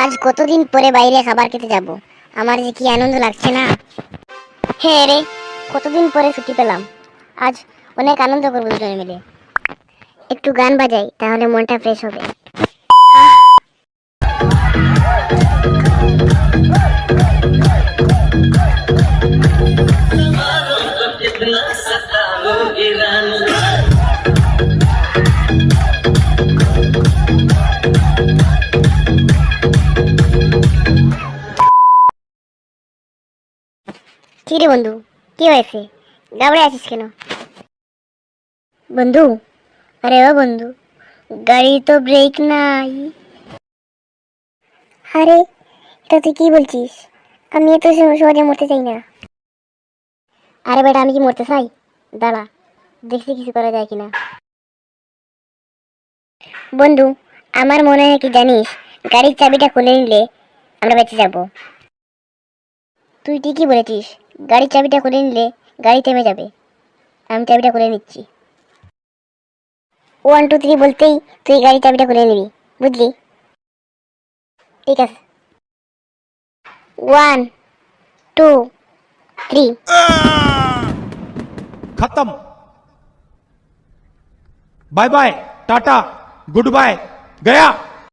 আজ কতদিন পরে বাইরে খাবার খেতে যাব, আমার যে কি আনন্দ লাগছে না। হ্যাঁ রে, কতদিন পরে ছুটি পেলাম, আজ অনেক আনন্দ করবো দুজনে মিলে। একটু গান বাজাই, তাহলে মনটা ফ্রেশ হবে। কি রে বন্ধু, কি হয়েছে? গাবড়ে আছিস কেন? বন্ধু, আরে ও বন্ধু, গাড়ি তো ব্রেক নাই। আরে, এটা তুই কি বলছিস? আমি তো সহজে মরতে চাই না। আরে বেটা, আমি কি মরতে চাই? দাঁড়া, দেখছি কিছু করা যায় কিনা। বন্ধু, আমার মনে হয় কি জানিস, গাড়ির চাবিটা খুলে নিলে আমরা বেঁচে যাব। তুই ঠিকই বলেছিস, গাড়ির চাবিটা খুলে নিলে গাড়ি থেমে যাবে। আমি চাবিটা খুলে নিচ্ছি। 1 2 3 বলতেই তুই গাড়ির চাবিটা খুলে নিবি, বুঝলি? ঠিক আছে। 1 2 3। खत्म। Bye bye, tata, good bye, गया।